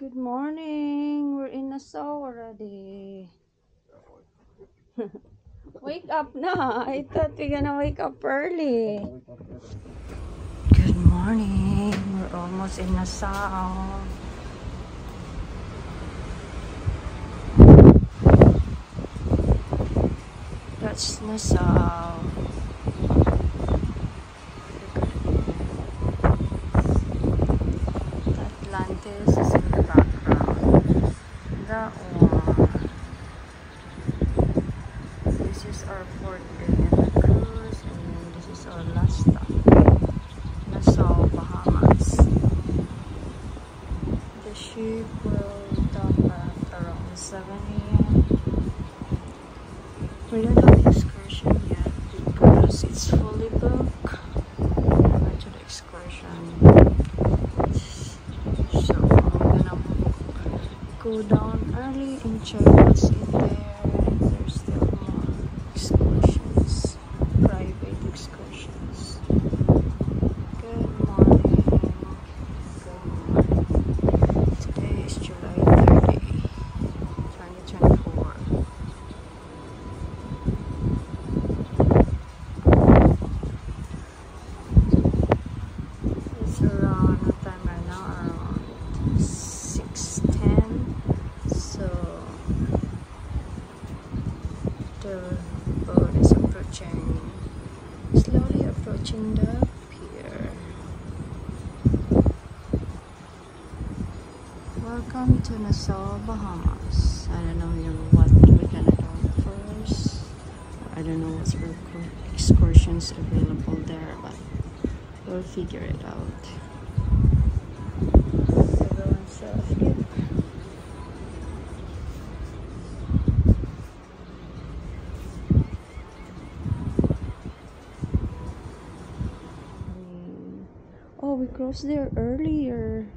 Good morning. We're in Nassau already. Wake up na. I thought we're gonna wake up early. Good morning. We're almost in Nassau. That's Nassau. Atlantis is in the background. That one. This is our fourth day in the cruise, and then this is our last stop. Nassau, Bahamas. The ship will dock at around 7 a.m. We're not on the excursion yet because it's fully booked. We're going to the excursion. So we're gonna go down early and check what's in there. There's still more excursions, private excursions. Good morning. Good morning. Today is July 30, 2024. It's around, what time right now? Around 6:10. So the boat is slowly approaching the pier. Welcome to Nassau, Bahamas. I don't know what we're gonna do first. I don't know what's for excursions available there, but we'll figure it out. Everyone's self-get. Oh, we crossed there earlier.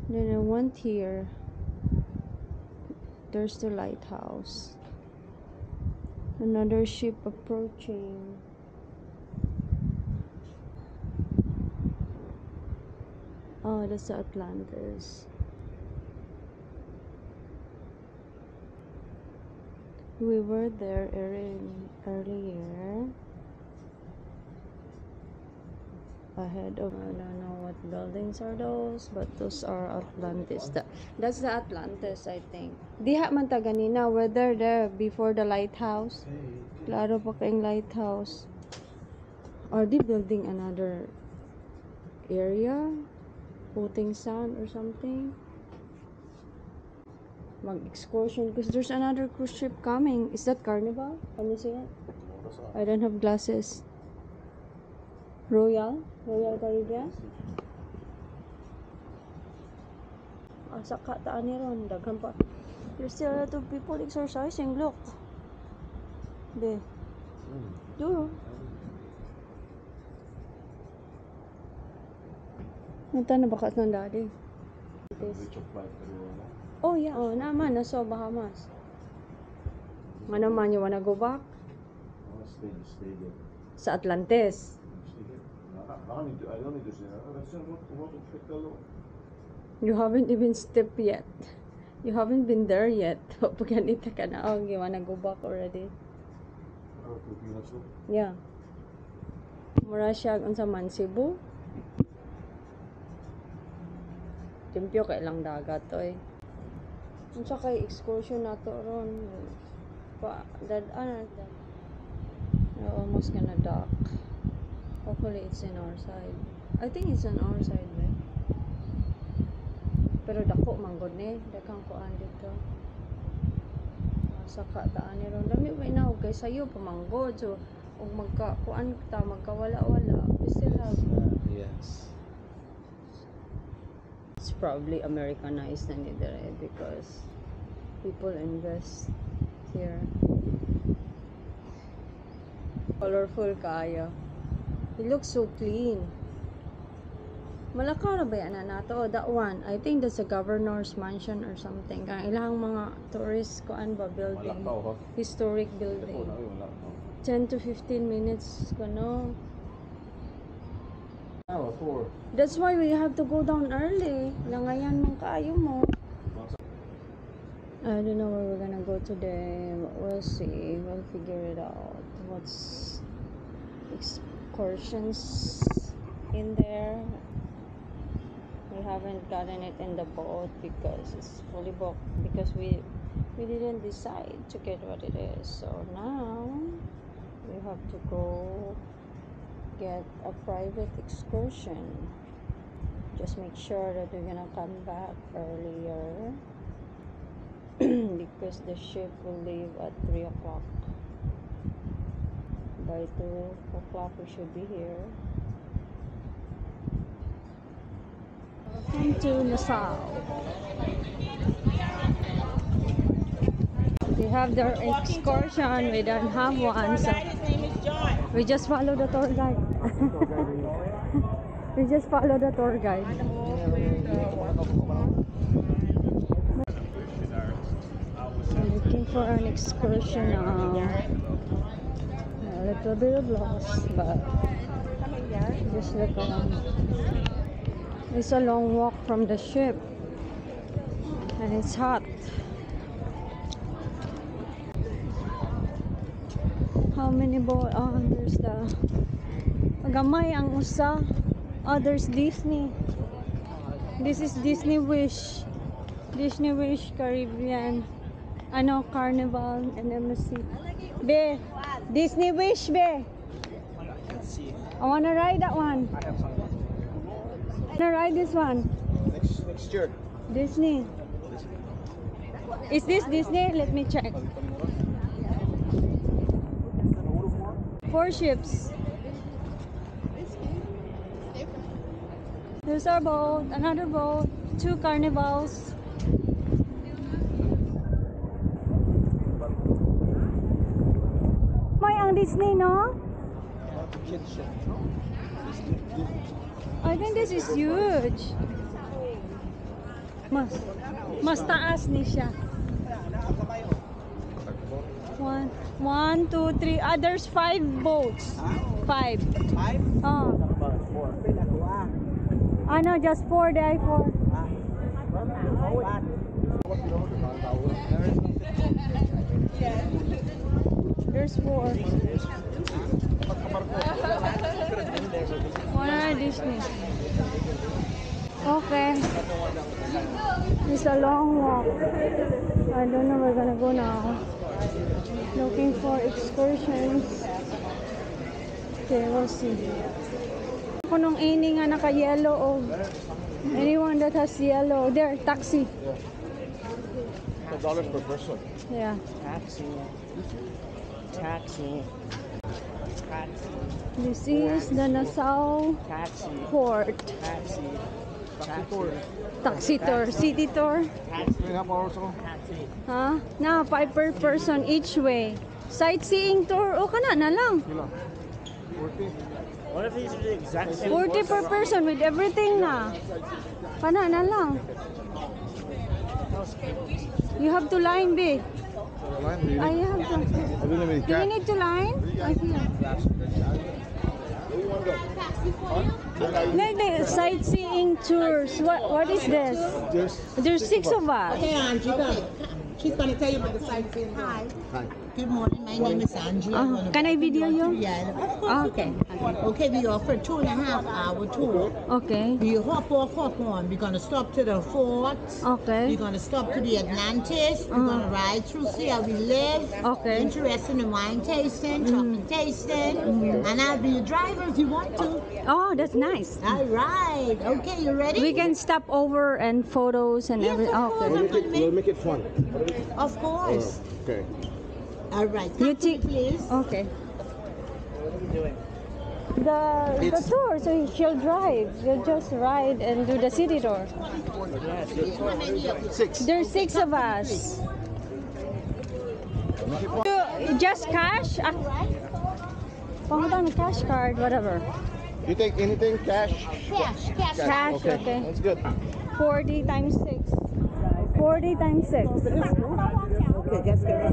Then I went here. There's the lighthouse. Another ship approaching. Oh, that's the Atlantis. We were there earlier. Ahead of, I don't know what buildings are those, but those are Atlantis. That's the Atlantis, I think. Diha man ta ganina, whether there before the lighthouse. Klaro pa kayong lighthouse. Are they building another area? Putting sand or something? Mag-excursion because there's another cruise ship coming. Is that Carnival? Can you see it? I don't have glasses. Royal Caribbean. Saka taan ni ron, daghan pa. There's still a lot of people exercising. Look. Be. Do. Nanta na bakat ng daddy. Oh yeah, oh naman, Nassau, Bahamas. Nga naman, you wanna go back? Sa Atlantis. I don't need to say that. That's just what to check alone. You haven't even stepped yet. You haven't been there yet. Paganita ka na. Oh, you wanna go back already? Yeah. Mura siya unsa man Cebu. Timpyo kay lang dagat oy. Unsa kay excursion nato ron? We're almost gonna dock. Hopefully it's in our side. I think it's on our side, right? Pero dako manggod ni, dakang kuan dito. Saka taan ni ron. Dami ba na kay sayo pamanggod. So ug kuan ta magkawala-wala. We still have Yes. it's probably Americanized na ni dire because people invest here. Colorful kaya. It looks so clean. Malakaw na ba yan na nato? That one, I think that's a governor's mansion or something. Kaya ilang mga tourist kuan ba building. Malakaw, Historic building. 10 to 15 minutes kuno. Hour, 4. That's why we have to go down early. Langayan mong kaayo mo. I don't know where we're gonna go today, but we'll see. We'll figure it out. What's excursions in there? We haven't gotten it in the boat because it's fully booked. Because we didn't decide to get what it is. So now we have to go get a private excursion. Just make sure that we're gonna come back earlier because the ship will leave at 3 o'clock. By 2 o'clock we should be here. Welcome to Nassau. They have their excursion. We don't have one, so we just follow the tour guide. We just follow the tour guide. I'm looking for an excursion now. A little bit of lost, but just look around. It's a long walk from the ship, and it's hot. How many boat? Oh, there's the gamay ang usa. Oh, there's Disney. This is Disney Wish. Disney Wish Caribbean. Ano, Carnival and MSC. Be, Disney Wish, be. I wanna ride that one. I wanna ride this one. Next year. Disney. Is this Disney? Let me check. 4 ships. There's our boat, another boat, 2 carnivals. May ang Disney, no? I think this is huge. Mas taas ni siya. 1, 2, 3. There's 5 boats. 5. 5? Oh. I know, just 4. There are 4. There's 4. One Disney. Okay. It's a long walk. I don't know where we're gonna go now. Looking for excursions. Okay, we'll see. Kung any nga naka-yellow o anyone that has yellow. There, taxi. $10 per person. Yeah. Taxi. Taxi. Taxi. This is the Nassau Taxi. Port. Taxi. Taxi tour. City tour. 3.5 hours ago. Taxi. Ha? Na, 5 per person each way. Sightseeing tour. O kana na lang. 40. What if these are the exact same? 40 per person with everything na. Kana na lang. You have to line, be. I have to. Do you need to line? I feel. Like the sightseeing tours. What is this? There's 6 of us. Okay, Angie, go. She's going to tell you about the sightseeing. Hi. Good morning. My name is Angie. Can I video you? Yeah, of course. Okay. Okay, we offer a 2.5 hour tour. Okay. We hop off, hop on. We're going to stop to the fort. Okay. We're going to stop to the Atlantis. We're going to ride through, see how we live. Okay. Interested in wine tasting, chocolate tasting. And I'll be your driver if you want to. Oh, that's nice. All right. Okay, you ready? We can stop over and photos and Yes, everything. of course. Okay. We'll make it fun. Of course. Okay. All right. You Come to me, please. Okay. What are you doing? The tour, so she'll drive. You'll just ride and do the city tour. Yeah, 6. There's 6 of us. Just cash? Pangutang cash card, whatever. You take anything, cash? Cash, cash. Cash, okay. That's good. 40 times 6. 40 times 6. Okay, just give us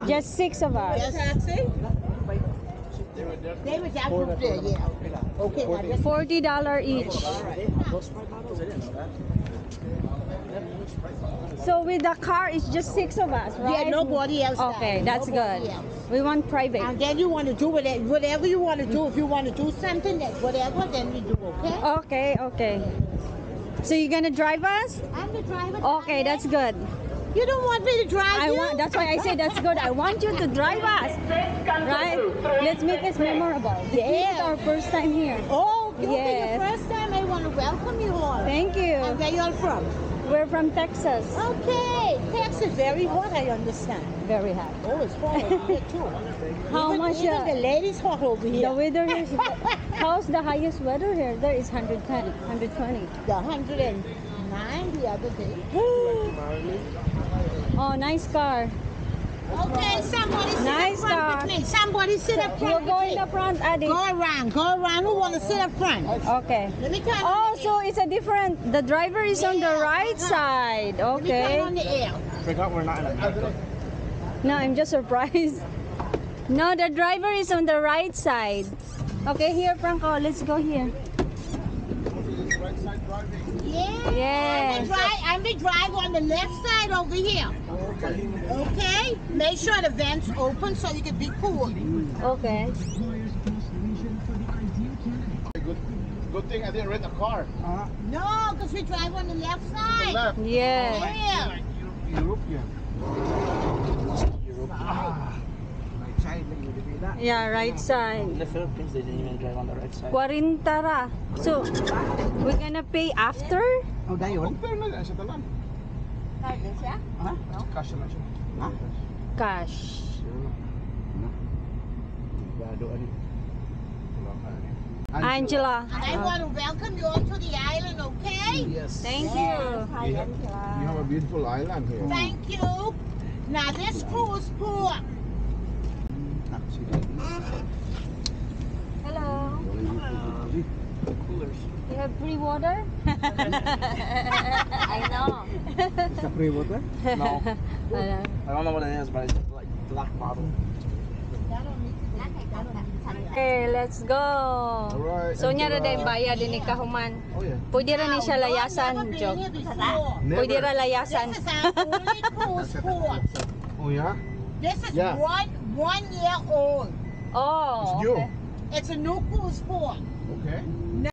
Just 6 of us. Taxi? They were that group there, yeah. Okay, now this $40 each. Those Sprite bottles, I didn't know that. So with the car, it's just 6 of us, right? yeah, nobody else. Okay, died. that's Nobody good. else. We want private. And then you want to do whatever you want to do. If you want to do something, that whatever, then we do, okay? Okay, okay. So you're gonna drive us? I'm the driver. Okay, that's good. You don't want me to drive I you? want. That's why I say that's good. I want you to drive us, right? Let's make this memorable. This is Yeah. our first time here. Oh, okay, Yes. the first time I want to welcome you all. Thank you. And where you all from? We're from Texas. Okay, Texas very hot, I understand. Very hot. Oh, it's hot over here too. How even, much? Even the ladies hot over The here. weather is. How's the highest weather here? There is 110, 120. The 109 the other day. Oh, nice car. Okay, somebody sit Nice up front car. with me. Somebody sit up We'll front go with in me. the front, Adi. Go around. Who want to sit up front? Okay. Let me turn Oh, on the so air. it's a different. The driver is on the Yeah, right side. Let me turn Okay. on the air. Forgot we're not in America. No, I'm just surprised. No, the driver is on the right side. Okay, here, Franco. Let's go here. Yeah. Yes. I'm the driver on the left side over here. Okay. Make sure the vents open so you can be cool. Okay. Good thing I didn't rent a car. No, because we drive on the left side. Left. Yeah. Yeah. European. Yeah, right side. In the Philippines, they didn't even drive on the right side. 40 ra. So, we're gonna pay after? Oh, dayon? Compare na lang sa talan. Cash na siya. Cash. Angela. And I want to welcome you all to the island, okay? Yes. Thank you. Hi, You Angela. have a beautiful island here. Thank you. Now this cruise port. Hello. Coolers. You have free water? I know. Sa free water? No. Ano? I don't know what it is, but it's like black bottle. Okay, let's go. Alright. So, nya na dahil bayad din ikahuman. Oh yeah. Pwede rin ni siya I've never layasan, been Joke. here before. Pwede Never. ra layasan. This is our only cruise port. Oh yeah? This is Yeah. one year old. Oh, It's new. okay. It's a new cruise port. Okay.